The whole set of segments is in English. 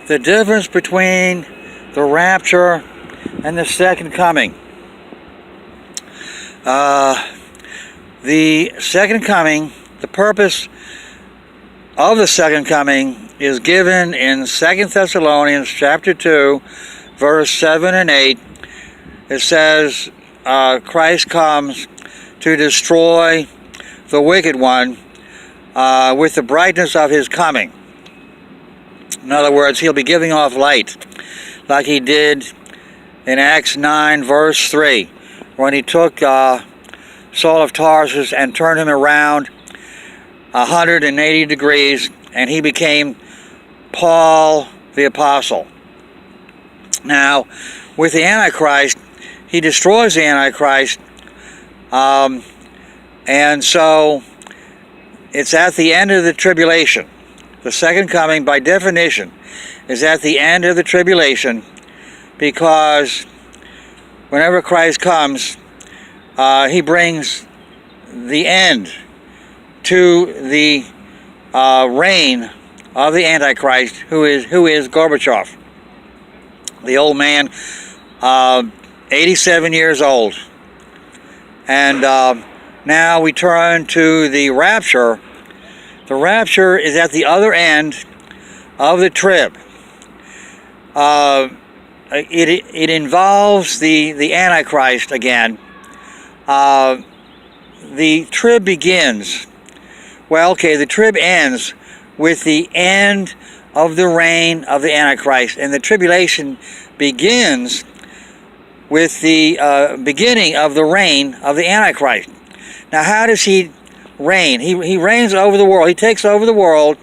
the difference between the rapture and the second coming. The second coming, the purpose of the second coming is given in 2 Thessalonians chapter 2, verse 7 and 8. It says, Christ comes to destroy the wicked one with the brightness of his coming. In other words, he'll be giving off light like he did in Acts 9, verse 3, when he took Saul of Tarsus and turned him around 180 degrees, and he became Paul the Apostle. Now, with the Antichrist, he destroys the Antichrist, and so it's at the end of the tribulation. The second coming, by definition, is at the end of the tribulation, because whenever Christ comes, he brings the end to the reign of the Antichrist, who is Gorbachev, the old man, 87 years old. And now we turn to the rapture. The rapture is at the other end of the TRIB. It involves the Antichrist again. The TRIB begins, the TRIB ends with the end of the reign of the Antichrist, and the tribulation begins with the beginning of the reign of the Antichrist. Now, how does he reign? He reigns over the world. He takes over the world,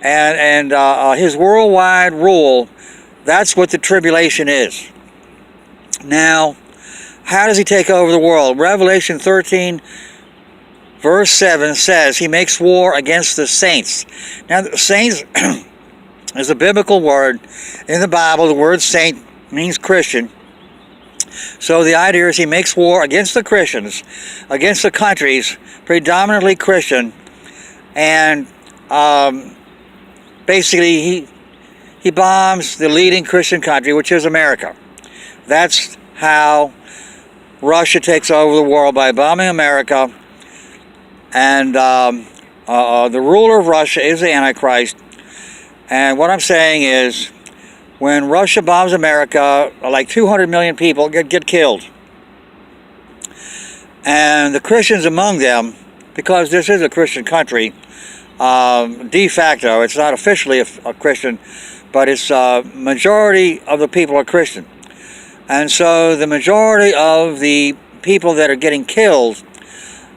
and his worldwide rule, that's what the tribulation is. Now, how does he take over the world? Revelation 13, verse 7 says he makes war against the saints. Now, the saints is a biblical word. In the Bible, the word saint means Christian. So the idea is he makes war against the Christians, against the countries, predominantly Christian, and basically he bombs the leading Christian country, which is America. That's how Russia takes over the world, by bombing America. And the ruler of Russia is the Antichrist. And what I'm saying is, when Russia bombs America, like 200 million people get killed. And the Christians among them, because this is a Christian country, de facto, it's not officially a Christian, but it's majority of the people are Christian. And so the majority of the people that are getting killed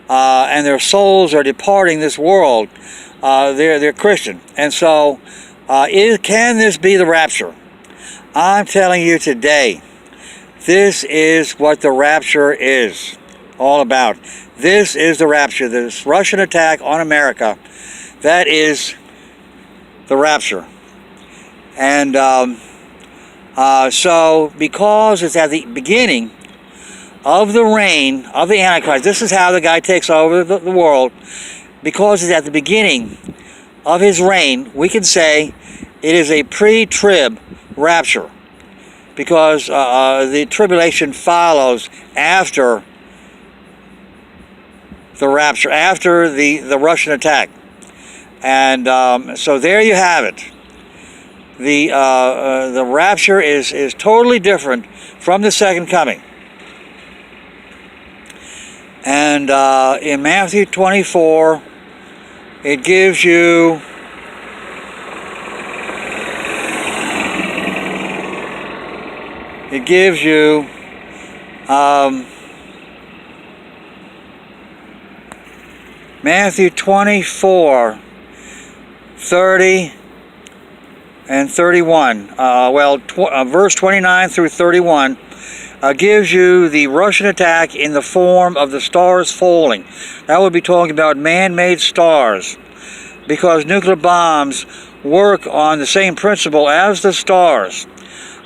and their souls are departing this world, they're Christian. And so can this be the rapture? I'm telling you today, this is what the rapture is all about. This is the rapture. This Russian attack on America, that is the rapture. And so because it's at the beginning of the reign of the Antichrist, this is how the guy takes over the world. Because it's at the beginning of his reign, we can say it is a pre-trib rapture, because the tribulation follows after the rapture, after the Russian attack. And so there you have it. The rapture is totally different from the second coming. And in Matthew 24, it gives you Matthew 24, 30 and 31. Verse 29 through 31 gives you the Russian attack in the form of the stars falling. That would be talking about man-made stars, because nuclear bombs work on the same principle as the stars.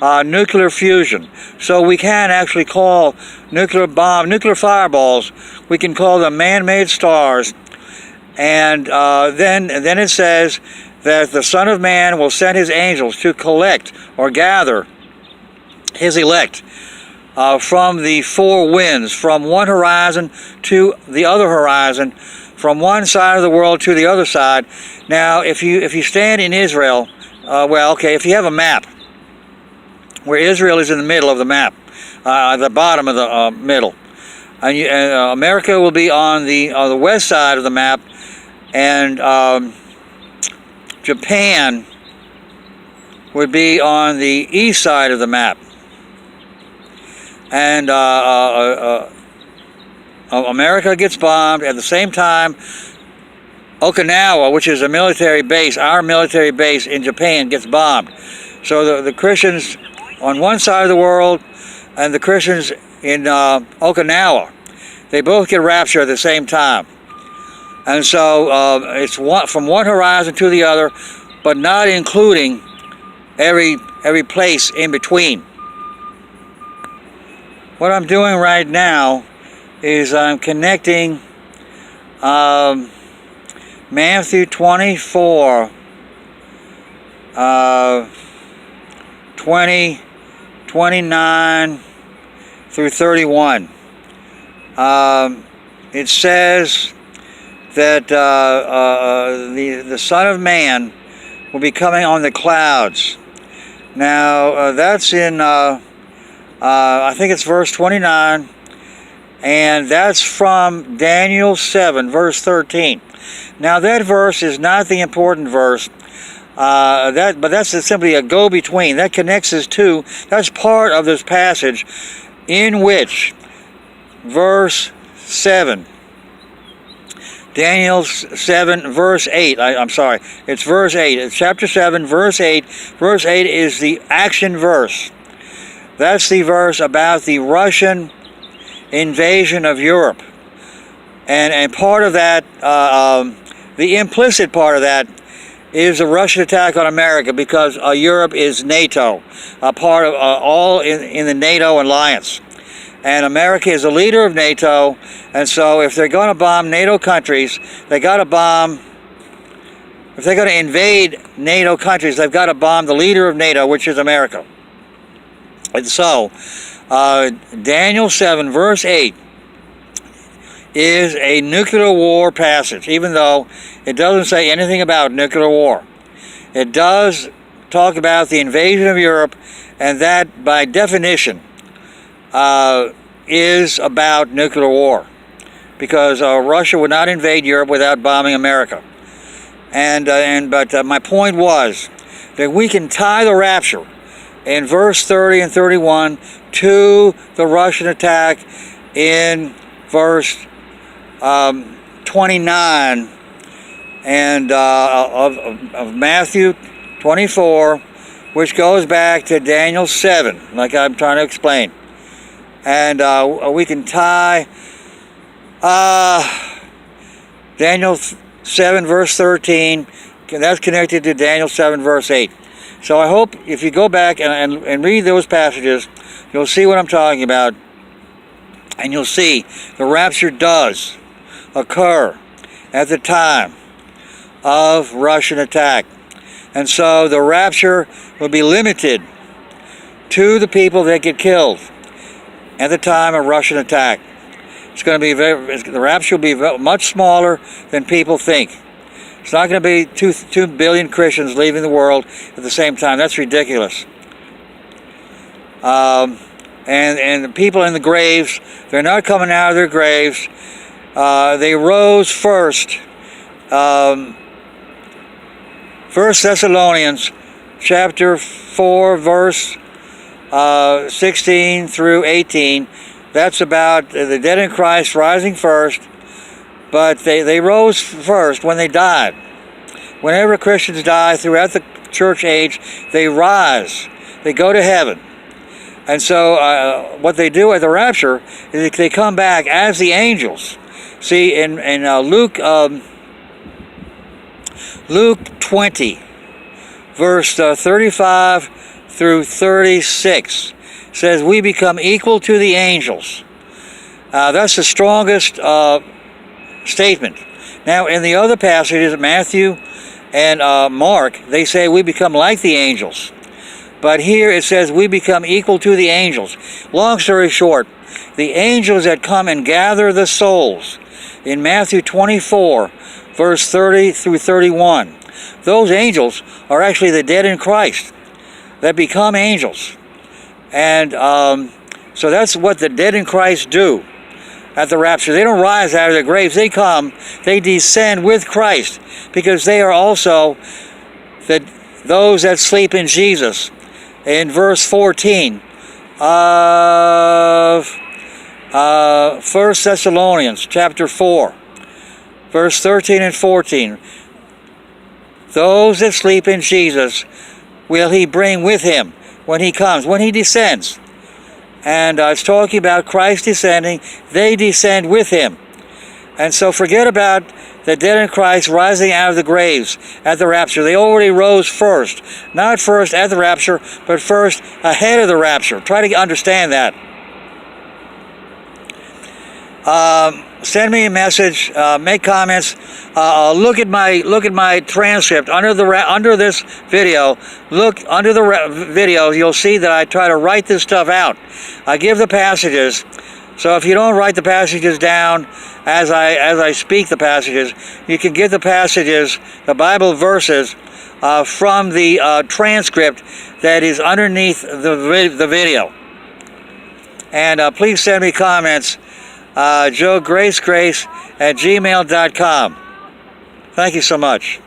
Nuclear fusion. So we can actually call nuclear fireballs, we can call them man-made stars. And then it says that the Son of Man will send his angels to collect or gather his elect from the four winds, from one horizon to the other horizon, from one side of the world to the other side. Now, if you stand in Israel, if you have a map where Israel is in the middle of the map, the bottom of the middle, and America will be on the west side of the map, and Japan would be on the east side of the map. And America gets bombed. At the same time, Okinawa, which is a military base, our military base in Japan, gets bombed. So the Christians on one side of the world and the Christians in Okinawa, they both get raptured at the same time. And so it's from one horizon to the other, but not including every place in between. What I'm doing right now is I'm connecting Matthew 24, 20, 29 through 31. It says that the Son of Man will be coming on the clouds. Now, that's in, I think it's verse 29, and that's from Daniel 7, verse 13. Now, that verse is not the important verse, but that's simply a go-between. That connects us to, that's part of this passage in which verse 7, Daniel 7, verse 8, I'm sorry, it's verse 8. It's chapter 7, verse 8. Verse 8 is the action verse. That's the verse about the Russian invasion of Europe. And part of that, the implicit part of that, is the Russian attack on America, because Europe is NATO, a part of all in the NATO alliance. And America is a leader of NATO, and so if they're going to bomb NATO countries, they got to bomb, if they're going to invade NATO countries, they've got to bomb the leader of NATO, which is America. And so, Daniel 7, verse 8, is a nuclear war passage, even though it doesn't say anything about nuclear war. It does talk about the invasion of Europe, and that, by definition, is about nuclear war, because Russia would not invade Europe without bombing America. But my point was that we can tie the rapture in verse 30 and 31 to the Russian attack in verse 29 and of Matthew 24, which goes back to Daniel 7, like I'm trying to explain. And we can tie Daniel 7, verse 13, that's connected to Daniel 7, verse 8. So I hope if you go back and read those passages, you'll see what I'm talking about, and you'll see the rapture does occur at the time of Russian attack. And so the rapture will be limited to the people that get killed at the time of Russian attack. It's going to be the rapture will be much smaller than people think. It's not going to be 2 billion Christians leaving the world at the same time. That's ridiculous. And the people in the graves, they're not coming out of their graves. They rose first. 1 Thessalonians chapter 4, verse 16 through 18. That's about the dead in Christ rising first. But they rose first when they died. Whenever Christians die throughout the church age, they rise. They go to heaven. And so what they do at the rapture is they come back as the angels. See, in Luke 20, verse 35 through 36, says we become equal to the angels. That's the strongest statement. Now, in the other passages, Matthew and Mark, they say we become like the angels. But here it says we become equal to the angels. Long story short, the angels that come and gather the souls in Matthew 24, verse 30 through 31, those angels are actually the dead in Christ that become angels. And so that's what the dead in Christ do at the rapture. They don't rise out of their graves. They come, they descend with Christ, because they are also those that sleep in Jesus. In verse 14 of 1 Thessalonians chapter 4, verse 13 and 14, those that sleep in Jesus will he bring with him when he comes, when he descends. And it's talking about Christ descending. They descend with him. And so forget about the dead in Christ rising out of the graves at the rapture. They already rose first. Not first at the rapture, but first ahead of the rapture. Try to understand that. Send me a message. Make comments. Look at my transcript under this video. Look under the video. You'll see that I try to write this stuff out. I give the passages. So if you don't write the passages down as I speak the passages, you can get the passages, the Bible verses, from the transcript that is underneath the video. And please send me comments. JoeGraceGrace@gmail.com. Thank you so much.